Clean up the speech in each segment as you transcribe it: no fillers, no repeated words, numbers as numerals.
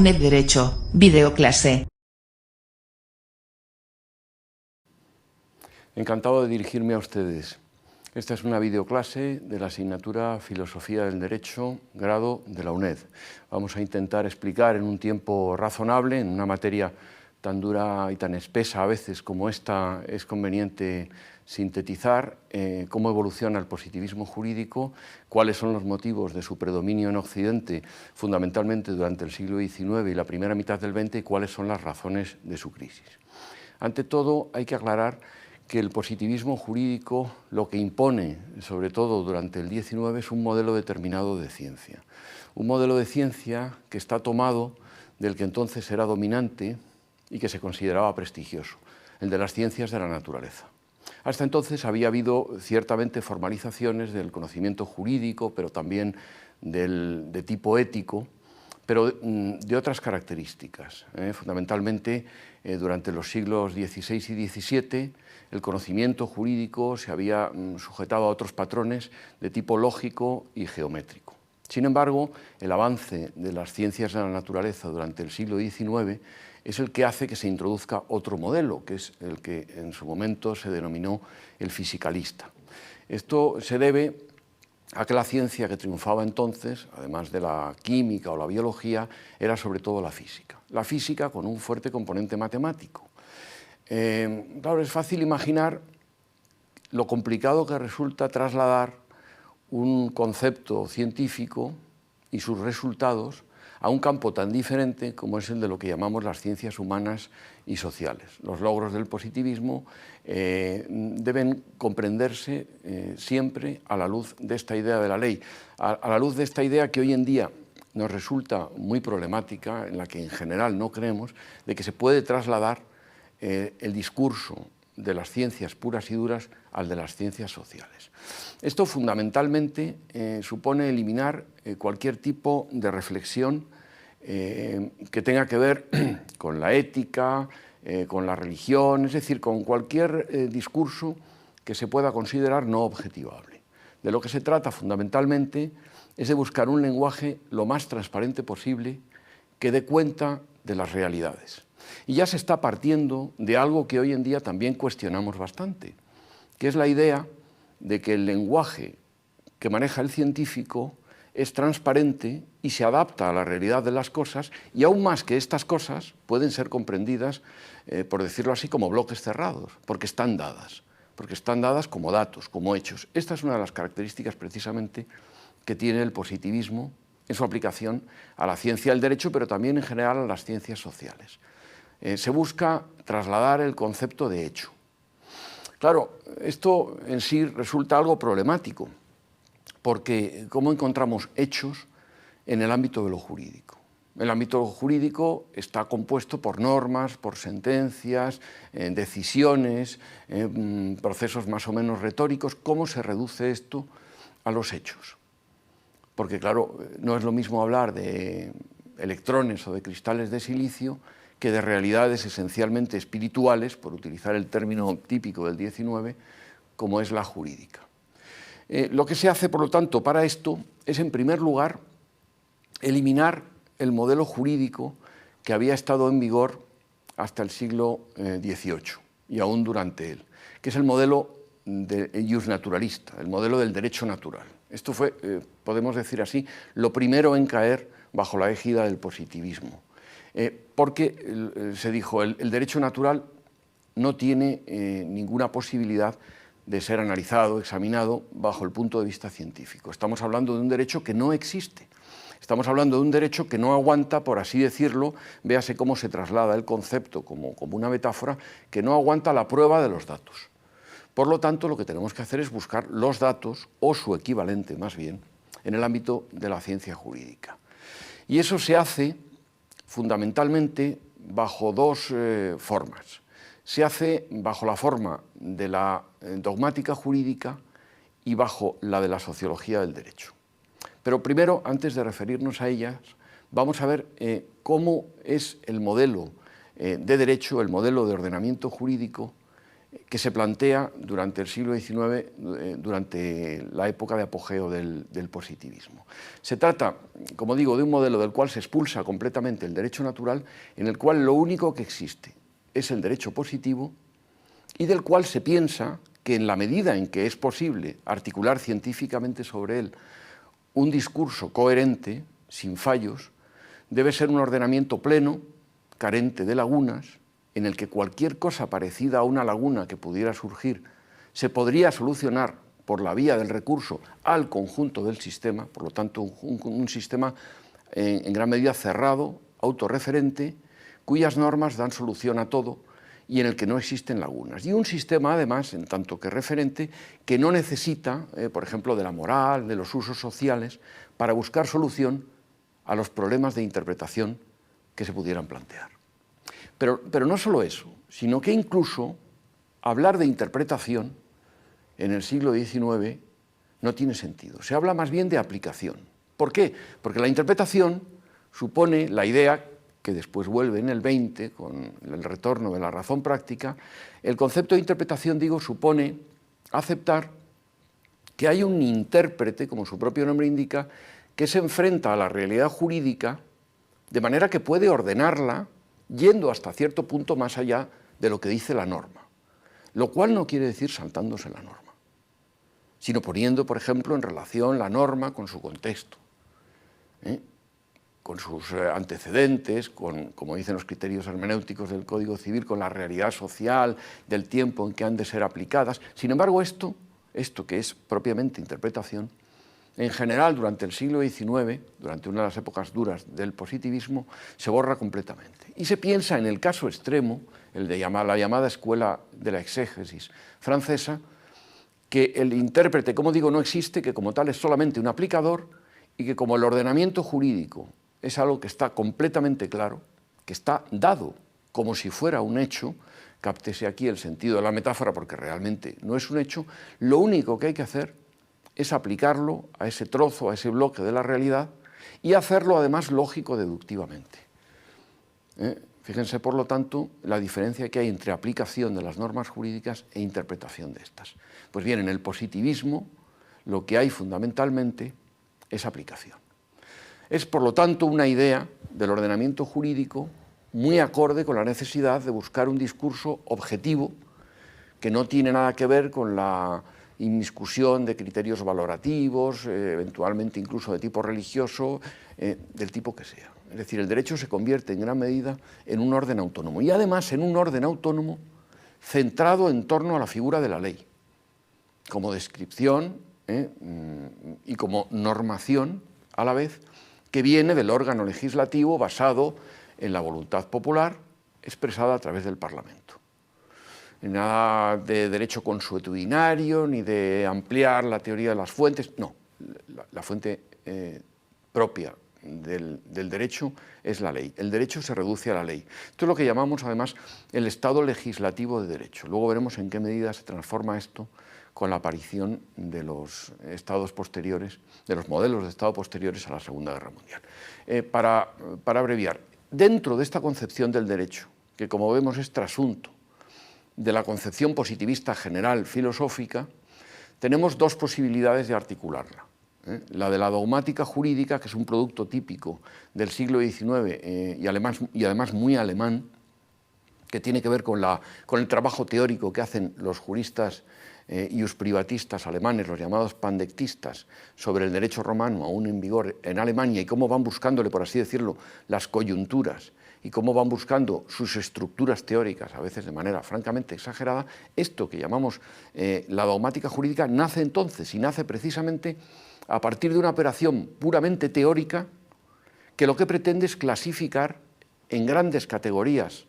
UNED Derecho, videoclase. Encantado de dirigirme a ustedes. Esta es una videoclase de la asignatura Filosofía del Derecho, grado de la UNED. Vamos a intentar explicar en un tiempo razonable, en una materia tan dura y tan espesa a veces como esta, es conveniente sintetizar cómo evoluciona el positivismo jurídico, cuáles son los motivos de su predominio en Occidente, fundamentalmente durante el siglo XIX y la primera mitad del XX, y cuáles son las razones de su crisis. Ante todo, hay que aclarar que el positivismo jurídico lo que impone, sobre todo durante el XIX, es un modelo determinado de ciencia. Un modelo de ciencia que está tomado del que entonces era dominante y que se consideraba prestigioso, el de las ciencias de la naturaleza. Hasta entonces había habido ciertamente formalizaciones del conocimiento jurídico, pero también de tipo ético, pero de otras características. Fundamentalmente, durante los siglos XVI y XVII, el conocimiento jurídico se había sujetado a otros patrones de tipo lógico y geométrico. Sin embargo, el avance de las ciencias de la naturaleza durante el siglo XIX es el que hace que se introduzca otro modelo, que es el que en su momento se denominó el fisicalista. Esto se debe a que la ciencia que triunfaba entonces, además de la química o la biología, era sobre todo la física. La física con un fuerte componente matemático. Claro, es fácil imaginar lo complicado que resulta trasladar un concepto científico y sus resultados a un campo tan diferente como es el de lo que llamamos las ciencias humanas y sociales. Los logros del positivismo deben comprenderse siempre a la luz de esta idea de la ley, a la luz de esta idea que hoy en día nos resulta muy problemática, en la que en general no creemos, de que se puede trasladar el discurso de las ciencias puras y duras al de las ciencias sociales. Esto fundamentalmente supone eliminar cualquier tipo de reflexión que tenga que ver con la ética, con la religión, es decir, con cualquier discurso que se pueda considerar no objetivable. De lo que se trata fundamentalmente es de buscar un lenguaje lo más transparente posible que dé cuenta de las realidades. Y ya se está partiendo de algo que hoy en día también cuestionamos bastante, que es la idea de que el lenguaje que maneja el científico es transparente y se adapta a la realidad de las cosas, y aún más que estas cosas pueden ser comprendidas, por decirlo así, como bloques cerrados, porque están dadas como datos, como hechos. Esta es una de las características precisamente que tiene el positivismo en su aplicación a la ciencia del derecho, pero también en general a las ciencias sociales. Se busca trasladar el concepto de hecho. Claro, esto en sí resulta algo problemático, porque ¿cómo encontramos hechos en el ámbito de lo jurídico? El ámbito jurídico está compuesto por normas, por sentencias, decisiones, procesos más o menos retóricos. ¿Cómo se reduce esto a los hechos? Porque, claro, no es lo mismo hablar de electrones o de cristales de silicio que de realidades esencialmente espirituales, por utilizar el término típico del XIX, como es la jurídica. Lo que se hace, por lo tanto, para esto es, en primer lugar, eliminar el modelo jurídico que había estado en vigor hasta el siglo XVIII y aún durante él, que es el modelo de ius naturalista, el modelo del derecho natural. Esto fue, podemos decir así, lo primero en caer bajo la égida del positivismo, porque se dijo, el derecho natural no tiene ninguna posibilidad de ser analizado, examinado bajo el punto de vista científico. Estamos hablando de un derecho que no existe. Estamos hablando de un derecho que no aguanta, por así decirlo, véase cómo se traslada el concepto como una metáfora, que no aguanta la prueba de los datos. Por lo tanto, lo que tenemos que hacer es buscar los datos, o su equivalente más bien, en el ámbito de la ciencia jurídica. Y eso se hace fundamentalmente bajo dos formas. Se hace bajo la forma de la dogmática jurídica y bajo la de la sociología del derecho. Pero primero, antes de referirnos a ellas, vamos a ver cómo es el modelo de derecho, el modelo de ordenamiento jurídico que se plantea durante el siglo XIX, durante la época de apogeo del positivismo. Se trata, como digo, de un modelo del cual se expulsa completamente el derecho natural, en el cual lo único que existe es el derecho positivo y del cual se piensa que en la medida en que es posible articular científicamente sobre él un discurso coherente, sin fallos, debe ser un ordenamiento pleno, carente de lagunas, en el que cualquier cosa parecida a una laguna que pudiera surgir se podría solucionar por la vía del recurso al conjunto del sistema, por lo tanto un sistema en gran medida cerrado, autorreferente, cuyas normas dan solución a todo y en el que no existen lagunas. Y un sistema, además, en tanto que referente, que no necesita, por ejemplo, de la moral, de los usos sociales, para buscar solución a los problemas de interpretación que se pudieran plantear. Pero no solo eso, sino que incluso hablar de interpretación en el siglo XIX no tiene sentido. Se habla más bien de aplicación. ¿Por qué? Porque la interpretación supone la idea que después vuelve en el XX con el retorno de la razón práctica. El concepto de interpretación, digo, supone aceptar que hay un intérprete, como su propio nombre indica, que se enfrenta a la realidad jurídica de manera que puede ordenarla yendo hasta cierto punto más allá de lo que dice la norma, lo cual no quiere decir saltándose la norma, sino poniendo, por ejemplo, en relación la norma con su contexto, con sus antecedentes, con, como dicen los criterios hermenéuticos del Código Civil, con la realidad social del tiempo en que han de ser aplicadas. Sin embargo, esto que es propiamente interpretación, en general durante el siglo XIX, durante una de las épocas duras del positivismo, se borra completamente. Y se piensa en el caso extremo, el de la llamada escuela de la exégesis francesa, que el intérprete, como digo, no existe, que como tal es solamente un aplicador y que como el ordenamiento jurídico es algo que está completamente claro, que está dado como si fuera un hecho, cáptese aquí el sentido de la metáfora porque realmente no es un hecho, lo único que hay que hacer es aplicarlo a ese trozo, a ese bloque de la realidad y hacerlo además lógico-deductivamente. Fíjense, por lo tanto, la diferencia que hay entre aplicación de las normas jurídicas e interpretación de estas. Pues bien, en el positivismo lo que hay fundamentalmente es aplicación. Es, por lo tanto, una idea del ordenamiento jurídico muy acorde con la necesidad de buscar un discurso objetivo que no tiene nada que ver con la inmiscusión de criterios valorativos, eventualmente incluso de tipo religioso, del tipo que sea. Es decir, el derecho se convierte en gran medida en un orden autónomo y además en un orden autónomo centrado en torno a la figura de la ley, como descripción y como normación a la vez, que viene del órgano legislativo basado en la voluntad popular expresada a través del Parlamento. Nada de derecho consuetudinario, ni de ampliar la teoría de las fuentes, no, la fuente propia del derecho es la ley. El derecho se reduce a la ley. Esto es lo que llamamos además el Estado legislativo de derecho. Luego veremos en qué medida se transforma esto con la aparición de los estados posteriores, de los modelos de Estado posteriores a la Segunda Guerra Mundial. Para abreviar, dentro de esta concepción del derecho, que como vemos es trasunto de la concepción positivista general filosófica, tenemos dos posibilidades de articularla. La de la dogmática jurídica, que es un producto típico del siglo XIX y además muy alemán, que tiene que ver con el trabajo teórico que hacen los juristas iusprivatistas alemanes, los llamados pandectistas, sobre el derecho romano aún en vigor en Alemania y cómo van buscándole, por así decirlo, las coyunturas y cómo van buscando sus estructuras teóricas, a veces de manera francamente exagerada. Esto que llamamos la dogmática jurídica nace entonces y nace precisamente a partir de una operación puramente teórica que lo que pretende es clasificar en grandes categorías,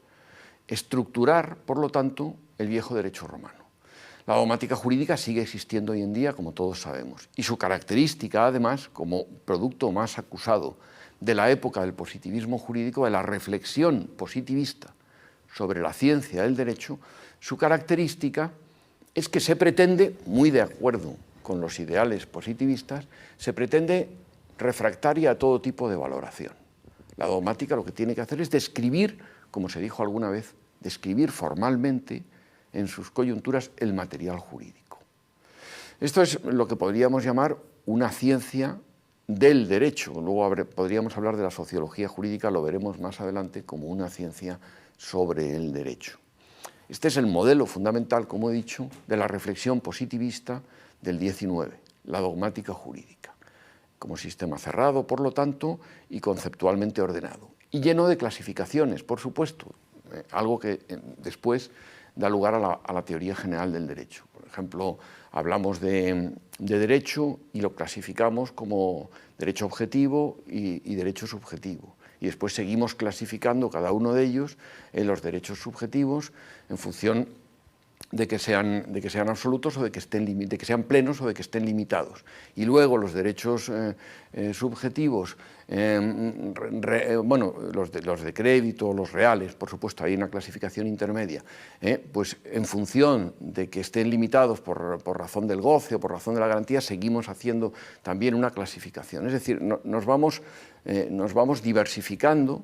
estructurar, por lo tanto, el viejo derecho romano. La dogmática jurídica sigue existiendo hoy en día, como todos sabemos, y su característica, además, como producto más acusado de la época del positivismo jurídico, de la reflexión positivista sobre la ciencia del derecho, su característica es que se pretende, muy de acuerdo con los ideales positivistas, se pretende refractaria a todo tipo de valoración. La dogmática lo que tiene que hacer es describir, como se dijo alguna vez, describir formalmente en sus coyunturas el material jurídico. Esto es lo que podríamos llamar una ciencia del derecho. Luego podríamos hablar de la sociología jurídica, lo veremos más adelante, como una ciencia sobre el derecho. Este es el modelo fundamental, como he dicho, de la reflexión positivista del XIX, la dogmática jurídica, como sistema cerrado, por lo tanto, y conceptualmente ordenado, y lleno de clasificaciones, por supuesto, algo que después da lugar a la teoría general del derecho. Por ejemplo, hablamos de derecho y lo clasificamos como derecho objetivo y derecho subjetivo. Y después seguimos clasificando cada uno de ellos en los derechos subjetivos en función de que sean absolutos o de que sean plenos o de que estén limitados. Y luego los derechos subjetivos, bueno, los de crédito, los reales, por supuesto, hay una clasificación intermedia, pues en función de que estén limitados por razón del goce o por razón de la garantía, seguimos haciendo también una clasificación. Es decir, nos vamos diversificando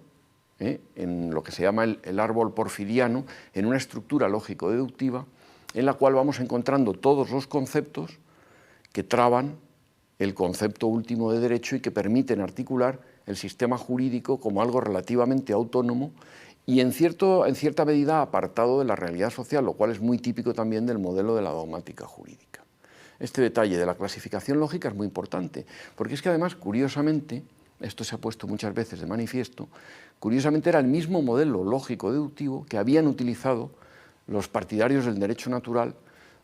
en lo que se llama el árbol porfiriano, en una estructura lógico-deductiva en la cual vamos encontrando todos los conceptos que traban el concepto último de derecho y que permiten articular el sistema jurídico como algo relativamente autónomo y en cierta medida apartado de la realidad social, lo cual es muy típico también del modelo de la dogmática jurídica. Este detalle de la clasificación lógica es muy importante, porque es que además, curiosamente, esto se ha puesto muchas veces de manifiesto, curiosamente era el mismo modelo lógico-deductivo que habían utilizado los partidarios del derecho natural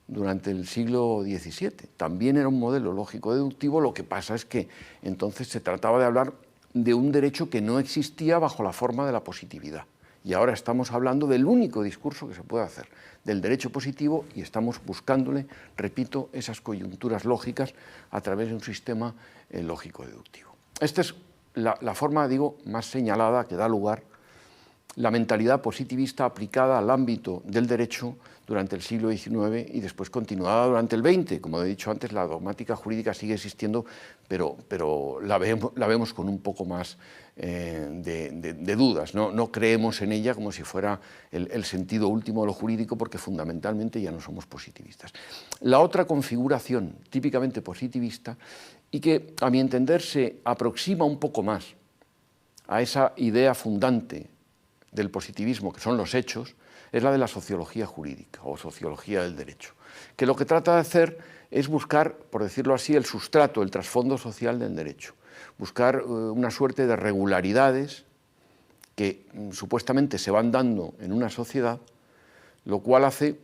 durante el siglo XVII. También era un modelo lógico-deductivo, lo que pasa es que entonces se trataba de hablar de un derecho que no existía bajo la forma de la positividad. Y ahora estamos hablando del único discurso que se puede hacer, del derecho positivo, y estamos buscándole, repito, esas coyunturas lógicas a través de un sistema lógico-deductivo. Esta es la forma, digo, más señalada que da lugar la mentalidad positivista aplicada al ámbito del derecho durante el siglo XIX y después continuada durante el XX. Como he dicho antes, la dogmática jurídica sigue existiendo, pero la vemos con un poco más de dudas. No creemos en ella como si fuera el sentido último de lo jurídico, porque fundamentalmente ya no somos positivistas. La otra configuración típicamente positivista, y que a mi entender se aproxima un poco más a esa idea fundante del positivismo, que son los hechos, es la de la sociología jurídica o sociología del derecho, que lo que trata de hacer es buscar, por decirlo así, el sustrato, el trasfondo social del derecho, buscar una suerte de regularidades que supuestamente se van dando en una sociedad, lo cual hace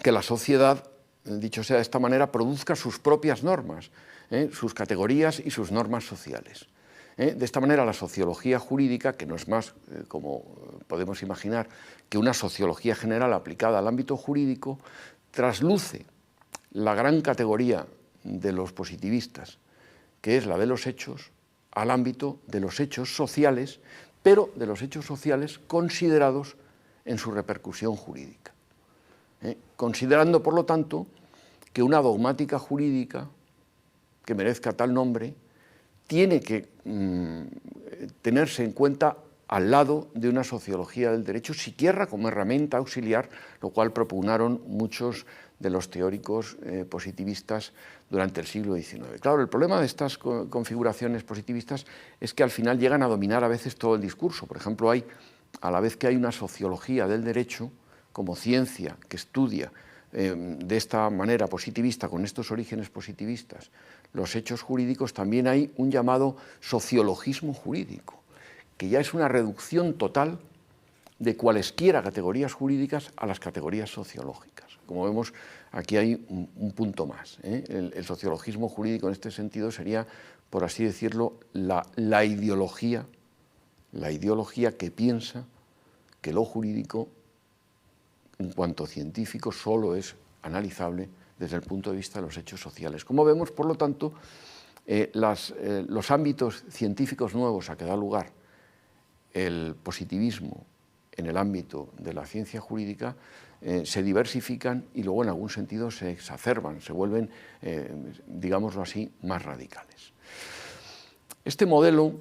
que la sociedad, dicho sea de esta manera, produzca sus propias normas, sus categorías y sus normas sociales. De esta manera, la sociología jurídica, que no es más, como podemos imaginar, que una sociología general aplicada al ámbito jurídico, trasluce la gran categoría de los positivistas, que es la de los hechos, al ámbito de los hechos sociales, pero de los hechos sociales considerados en su repercusión jurídica. Considerando, por lo tanto, que una dogmática jurídica que merezca tal nombre tiene que tenerse en cuenta al lado de una sociología del derecho, siquiera como herramienta auxiliar, lo cual propugnaron muchos de los teóricos positivistas durante el siglo XIX. Claro, el problema de estas configuraciones positivistas es que al final llegan a dominar a veces todo el discurso. Por ejemplo, a la vez que hay una sociología del derecho como ciencia que estudia de esta manera positivista, con estos orígenes positivistas, los hechos jurídicos, también hay un llamado sociologismo jurídico, que ya es una reducción total de cualesquiera categorías jurídicas a las categorías sociológicas. Como vemos, aquí hay un punto más. El sociologismo jurídico en este sentido sería, por así decirlo, la ideología que piensa que lo jurídico, en cuanto científico, solo es analizable desde el punto de vista de los hechos sociales. Como vemos, por lo tanto, los ámbitos científicos nuevos a que da lugar el positivismo en el ámbito de la ciencia jurídica se diversifican y luego en algún sentido se exacerban, se vuelven, digámoslo así, más radicales. Este modelo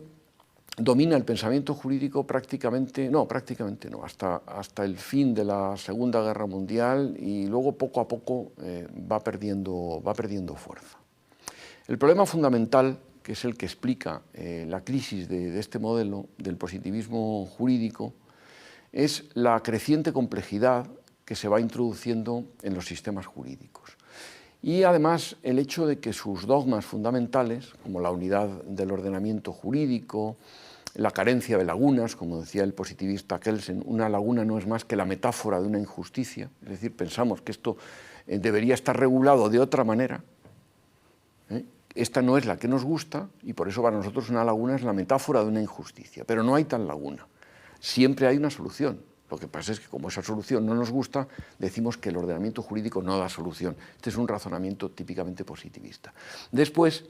domina el pensamiento jurídico prácticamente no, hasta el fin de la Segunda Guerra Mundial, y luego poco a poco va perdiendo fuerza. El problema fundamental, que es el que explica la crisis de este modelo del positivismo jurídico, es la creciente complejidad que se va introduciendo en los sistemas jurídicos. Y además el hecho de que sus dogmas fundamentales, como la unidad del ordenamiento jurídico, la carencia de lagunas, como decía el positivista Kelsen, una laguna no es más que la metáfora de una injusticia, es decir, pensamos que esto debería estar regulado de otra manera, esta no es la que nos gusta, y por eso para nosotros una laguna es la metáfora de una injusticia, pero no hay tal laguna, siempre hay una solución. Lo que pasa es que como esa solución no nos gusta, decimos que el ordenamiento jurídico no da solución. Este es un razonamiento típicamente positivista. Después,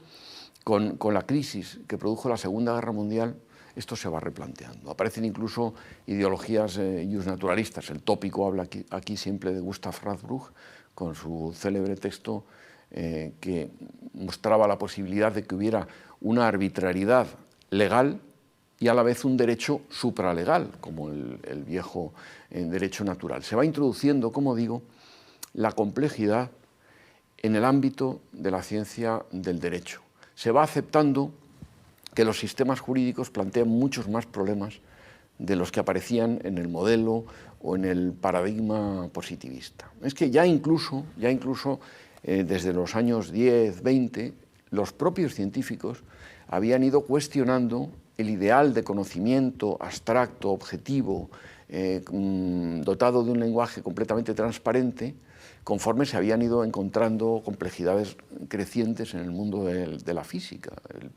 con la crisis que produjo la Segunda Guerra Mundial, esto se va replanteando. Aparecen incluso ideologías justnaturalistas. El tópico habla aquí siempre de Gustav Radbruch, con su célebre texto que mostraba la posibilidad de que hubiera una arbitrariedad legal y a la vez un derecho supralegal, como el viejo derecho natural. Se va introduciendo, como digo, la complejidad en el ámbito de la ciencia del derecho. Se va aceptando que los sistemas jurídicos plantean muchos más problemas de los que aparecían en el modelo o en el paradigma positivista. Es que ya incluso desde los años 10, 20, los propios científicos habían ido cuestionando el ideal de conocimiento abstracto, objetivo, dotado de un lenguaje completamente transparente, conforme se habían ido encontrando complejidades crecientes en el mundo de la física, el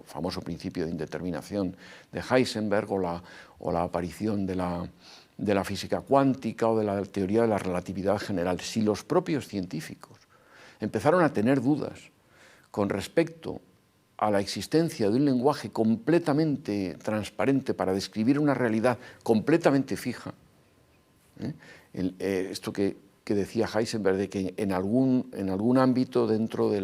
famoso principio de indeterminación de Heisenberg, o la aparición de la física cuántica o de la teoría de la relatividad general. Si los propios científicos empezaron a tener dudas con respecto a la existencia de un lenguaje completamente transparente para describir una realidad completamente fija, esto que decía Heisenberg, de que en algún ámbito dentro de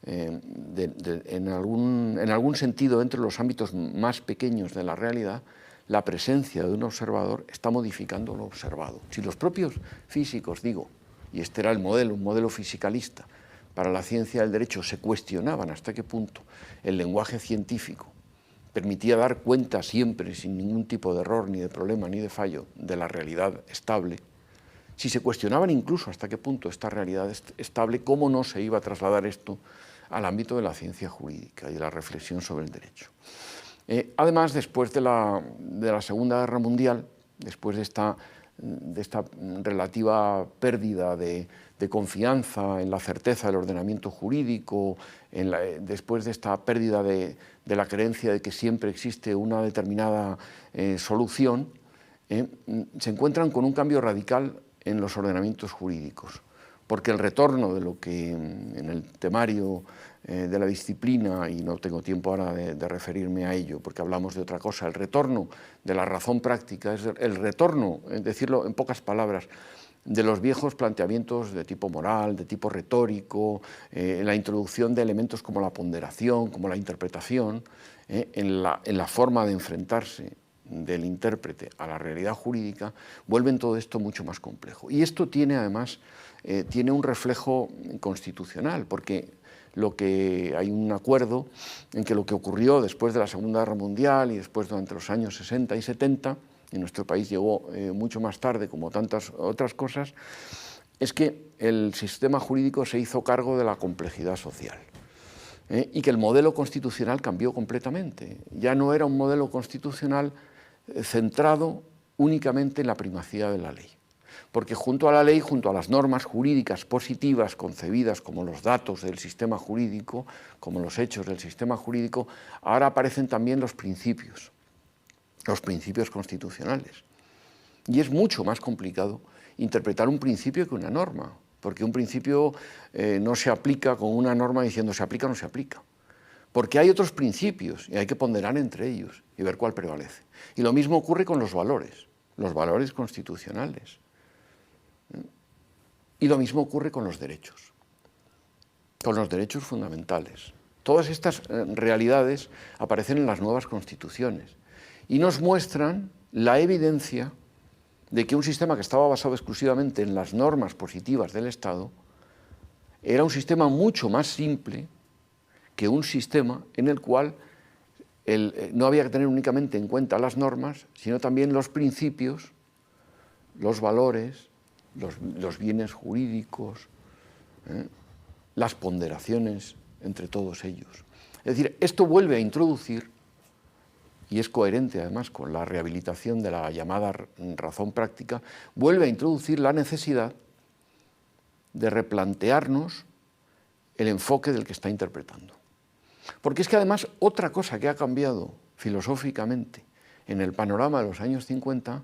en algún sentido dentro de los ámbitos más pequeños de la realidad, la presencia de un observador está modificando lo observado. Si los propios físicos, digo, y este era un modelo fisicalista, para la ciencia del derecho, se cuestionaban hasta qué punto el lenguaje científico permitía dar cuenta siempre, sin ningún tipo de error, ni de problema, ni de fallo, de la realidad estable. Si se cuestionaban incluso hasta qué punto esta realidad estable, ¿cómo no se iba a trasladar esto al ámbito de la ciencia jurídica y de la reflexión sobre el derecho? Además, después de la Segunda Guerra Mundial, después de esta relativa pérdida de confianza en la certeza del ordenamiento jurídico, después de esta pérdida de la creencia de que siempre existe una determinada solución, se encuentran con un cambio radical en los ordenamientos jurídicos, porque el retorno de lo que en el temario de la disciplina, y no tengo tiempo ahora de referirme a ello porque hablamos de otra cosa, el retorno de la razón práctica, es el retorno, decirlo en pocas palabras, de los viejos planteamientos de tipo moral, de tipo retórico, la introducción de elementos como la ponderación, como la interpretación, en la forma de enfrentarse del intérprete a la realidad jurídica, vuelven todo esto mucho más complejo. Y esto tiene además un reflejo constitucional, porque hay un acuerdo en que lo que ocurrió después de la Segunda Guerra Mundial y después durante los años 60 y 70, y nuestro país llegó mucho más tarde, como tantas otras cosas, es que el sistema jurídico se hizo cargo de la complejidad social. Y que el modelo constitucional cambió completamente. Ya no era un modelo constitucional centrado únicamente en la primacía de la ley. Porque junto a la ley, junto a las normas jurídicas positivas concebidas como los datos del sistema jurídico, como los hechos del sistema jurídico, ahora aparecen también los principios constitucionales. Y es mucho más complicado interpretar un principio que una norma, porque un principio no se aplica con una norma diciendo se aplica o no se aplica. Porque hay otros principios y hay que ponderar entre ellos y ver cuál prevalece. Y lo mismo ocurre con los valores constitucionales. Y lo mismo ocurre con los derechos fundamentales. Todas estas realidades aparecen en las nuevas constituciones y nos muestran la evidencia de que un sistema que estaba basado exclusivamente en las normas positivas del Estado era un sistema mucho más simple que un sistema en el cual no había que tener únicamente en cuenta las normas, sino también los principios, los valores, los bienes jurídicos, las ponderaciones entre todos ellos. Es decir, esto vuelve a introducir, y es coherente además con la rehabilitación de la llamada razón práctica, vuelve a introducir la necesidad de replantearnos el enfoque del que está interpretando. Porque es que además otra cosa que ha cambiado filosóficamente en el panorama de los años 50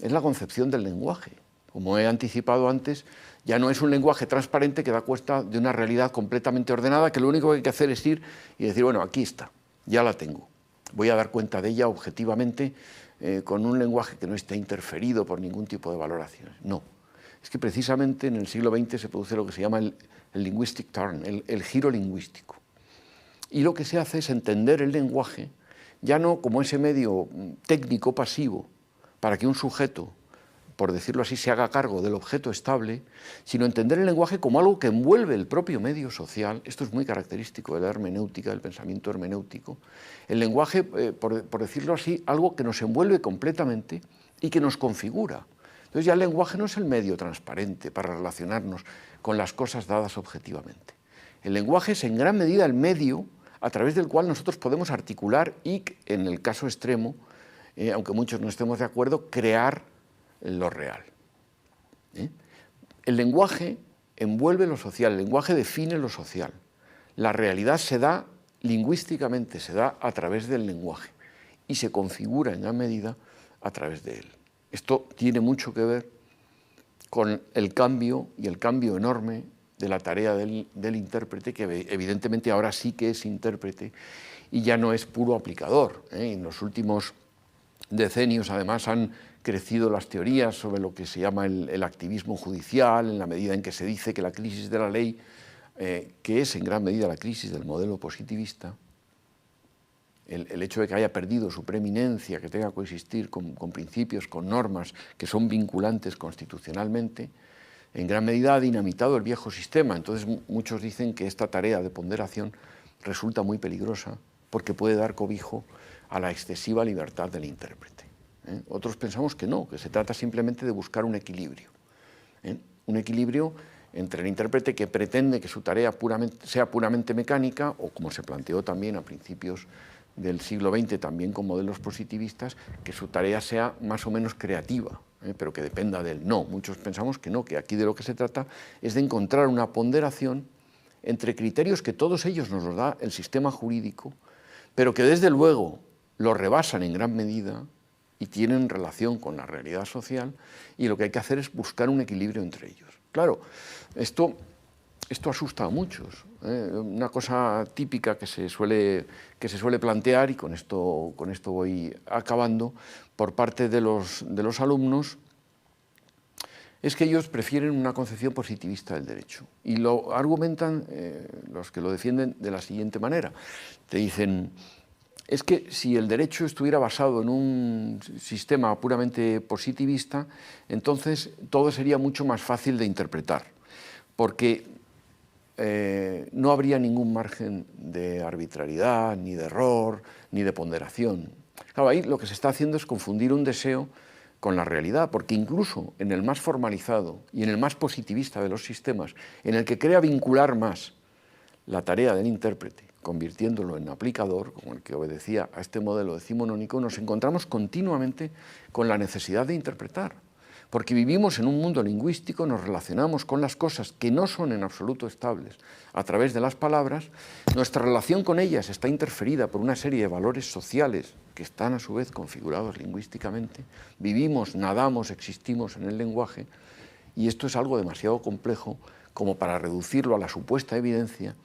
es la concepción del lenguaje. Como he anticipado antes, ya no es un lenguaje transparente que da cuenta de una realidad completamente ordenada, que lo único que hay que hacer es ir y decir, bueno, aquí está, ya la tengo. Voy a dar cuenta de ella objetivamente con un lenguaje que no esté interferido por ningún tipo de valoraciones. No, es que precisamente en el siglo XX se produce lo que se llama el linguistic turn, el giro lingüístico. Y lo que se hace es entender el lenguaje ya no como ese medio técnico pasivo para que un sujeto, por decirlo así, se haga cargo del objeto estable, sino entender el lenguaje como algo que envuelve el propio medio social. Esto es muy característico de la hermenéutica, del pensamiento hermenéutico. El lenguaje, por decirlo así, algo que nos envuelve completamente y que nos configura. Entonces ya el lenguaje no es el medio transparente para relacionarnos con las cosas dadas objetivamente. El lenguaje es en gran medida el medio a través del cual nosotros podemos articular y, en el caso extremo, aunque muchos no estemos de acuerdo, crear lo real. El lenguaje envuelve lo social, el lenguaje define lo social. La realidad se da lingüísticamente, se da a través del lenguaje y se configura en gran medida a través de él. Esto tiene mucho que ver con el cambio y el cambio enorme de la tarea del intérprete, que evidentemente ahora sí que es intérprete y ya no es puro aplicador. En los últimos decenios además han crecido las teorías sobre lo que se llama el activismo judicial, en la medida en que se dice que la crisis de la ley, que es en gran medida la crisis del modelo positivista, el hecho de que haya perdido su preeminencia, que tenga que coexistir con principios, con normas que son vinculantes constitucionalmente, en gran medida ha dinamitado el viejo sistema. Entonces muchos dicen que esta tarea de ponderación resulta muy peligrosa porque puede dar cobijo a la excesiva libertad del intérprete. Otros pensamos que no, que se trata simplemente de buscar un equilibrio. Un equilibrio entre el intérprete que pretende que su tarea sea puramente mecánica, o como se planteó también a principios del siglo XX, también con modelos positivistas, que su tarea sea más o menos creativa, pero que dependa de él. No, muchos pensamos que no, que aquí de lo que se trata es de encontrar una ponderación entre criterios que todos ellos nos los da el sistema jurídico, pero que desde luego lo rebasan en gran medida y tienen relación con la realidad social, y lo que hay que hacer es buscar un equilibrio entre ellos. Claro, esto asusta a muchos. Una cosa típica que se suele plantear, y con esto voy acabando, por parte de los alumnos, es que ellos prefieren una concepción positivista del derecho. Y lo argumentan los que lo defienden de la siguiente manera. Te dicen, es que si el derecho estuviera basado en un sistema puramente positivista, entonces todo sería mucho más fácil de interpretar, porque no habría ningún margen de arbitrariedad, ni de error, ni de ponderación. Claro, ahí lo que se está haciendo es confundir un deseo con la realidad, porque incluso en el más formalizado y en el más positivista de los sistemas, en el que crea vincular más la tarea del intérprete, convirtiéndolo en aplicador, como el que obedecía a este modelo decimonónico, nos encontramos continuamente con la necesidad de interpretar, porque vivimos en un mundo lingüístico, nos relacionamos con las cosas que no son en absoluto estables a través de las palabras, nuestra relación con ellas está interferida por una serie de valores sociales que están a su vez configurados lingüísticamente, vivimos, nadamos, existimos en el lenguaje, y esto es algo demasiado complejo como para reducirlo a la supuesta evidencia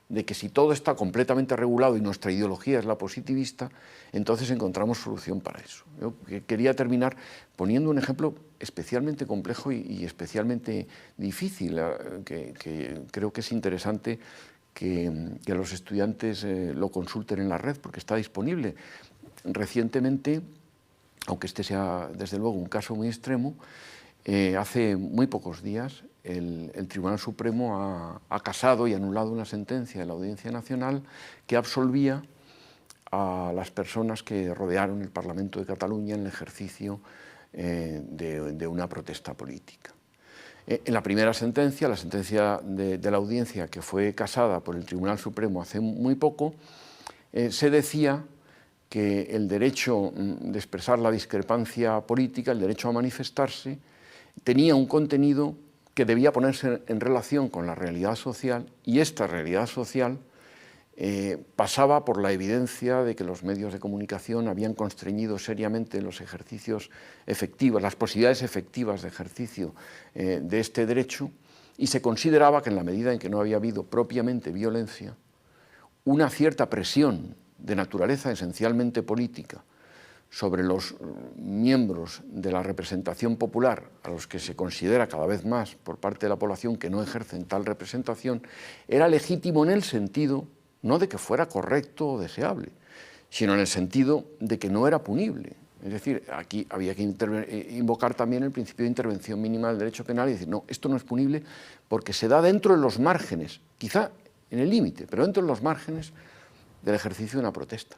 de que si todo está completamente regulado y nuestra ideología es la positivista, entonces encontramos solución para eso. Yo quería terminar poniendo un ejemplo especialmente complejo y especialmente difícil, que creo que es interesante que los estudiantes lo consulten en la red, porque está disponible. Recientemente, aunque este sea desde luego un caso muy extremo, hace muy pocos días el Tribunal Supremo ha casado y anulado una sentencia de la Audiencia Nacional que absolvía a las personas que rodearon el Parlamento de Cataluña en el ejercicio de una protesta política. En la primera sentencia, la sentencia de la audiencia que fue casada por el Tribunal Supremo hace muy poco, se decía que el derecho de expresar la discrepancia política, el derecho a manifestarse, tenía un contenido que debía ponerse en relación con la realidad social, y esta realidad social pasaba por la evidencia de que los medios de comunicación habían constreñido seriamente los ejercicios efectivos, las posibilidades efectivas de ejercicio de este derecho, y se consideraba que en la medida en que no había habido propiamente violencia, una cierta presión de naturaleza esencialmente política sobre los miembros de la representación popular, a los que se considera cada vez más por parte de la población que no ejercen tal representación, era legítimo en el sentido no de que fuera correcto o deseable, sino en el sentido de que no era punible. Es decir, aquí había que invocar también el principio de intervención mínima del derecho penal y decir, no, esto no es punible porque se da dentro de los márgenes, quizá en el límite, pero dentro de los márgenes del ejercicio de una protesta.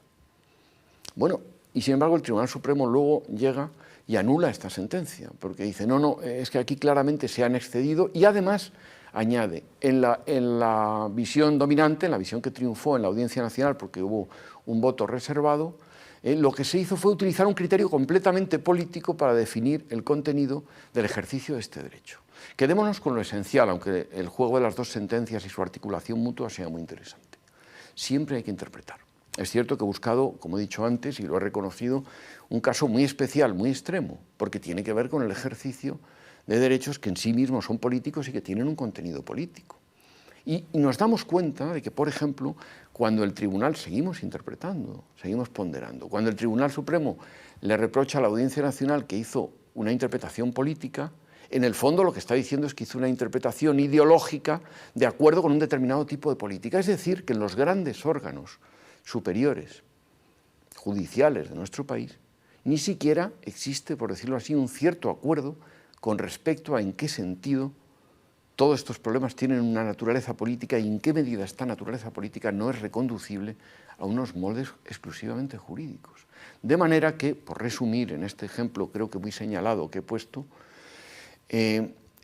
Bueno, y sin embargo el Tribunal Supremo luego llega y anula esta sentencia, porque dice, no, es que aquí claramente se han excedido, y además añade, en la visión dominante, en la visión que triunfó en la Audiencia Nacional, porque hubo un voto reservado, lo que se hizo fue utilizar un criterio completamente político para definir el contenido del ejercicio de este derecho. Quedémonos con lo esencial, aunque el juego de las dos sentencias y su articulación mutua sea muy interesante. Siempre hay que interpretar. Es cierto que he buscado, como he dicho antes, y lo he reconocido, un caso muy especial, muy extremo, porque tiene que ver con el ejercicio de derechos que en sí mismos son políticos y que tienen un contenido político. Y nos damos cuenta de que, por ejemplo, cuando el tribunal, seguimos interpretando, seguimos ponderando, cuando el Tribunal Supremo le reprocha a la Audiencia Nacional que hizo una interpretación política, en el fondo lo que está diciendo es que hizo una interpretación ideológica de acuerdo con un determinado tipo de política. Es decir, que en los grandes órganos superiores judiciales de nuestro país ni siquiera existe, por decirlo así, un cierto acuerdo con respecto a en qué sentido todos estos problemas tienen una naturaleza política y en qué medida esta naturaleza política no es reconducible a unos moldes exclusivamente jurídicos. De manera que, por resumir en este ejemplo creo que muy señalado que he puesto,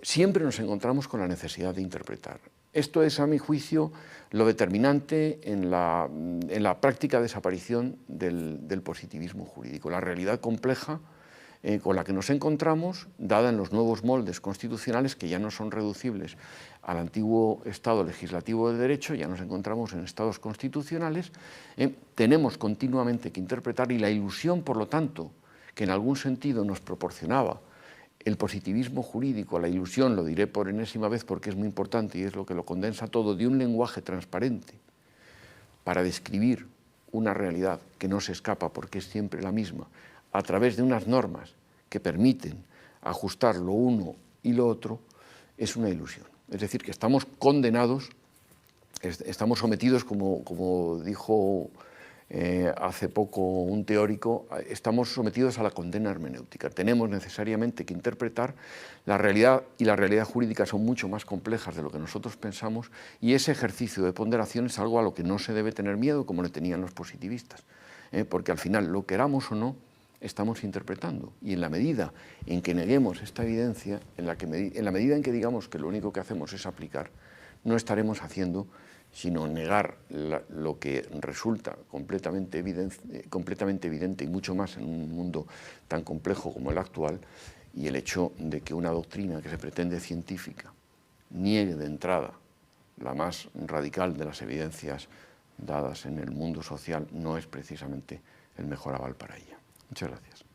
siempre nos encontramos con la necesidad de interpretar. Esto es, a mi juicio, lo determinante en la práctica desaparición del positivismo jurídico. La realidad compleja con la que nos encontramos, dada en los nuevos moldes constitucionales que ya no son reducibles al antiguo Estado legislativo de derecho, ya nos encontramos en estados constitucionales, tenemos continuamente que interpretar, y la ilusión, por lo tanto, que en algún sentido nos proporcionaba el positivismo jurídico, la ilusión, lo diré por enésima vez porque es muy importante y es lo que lo condensa todo, de un lenguaje transparente para describir una realidad que no se escapa porque es siempre la misma, a través de unas normas que permiten ajustar lo uno y lo otro, es una ilusión. Es decir, que estamos condenados, estamos sometidos, como dijo hace poco un teórico, estamos sometidos a la condena hermenéutica. Tenemos necesariamente que interpretar la realidad, y la realidad jurídica son mucho más complejas de lo que nosotros pensamos, y ese ejercicio de ponderación es algo a lo que no se debe tener miedo, como le tenían los positivistas, porque al final, lo queramos o no, estamos interpretando, y en la medida en que neguemos esta evidencia, en la medida en que digamos que lo único que hacemos es aplicar, no estaremos haciendo sino negar lo que resulta completamente evidente, y mucho más en un mundo tan complejo como el actual, y el hecho de que una doctrina que se pretende científica niegue de entrada la más radical de las evidencias dadas en el mundo social no es precisamente el mejor aval para ella. Muchas gracias.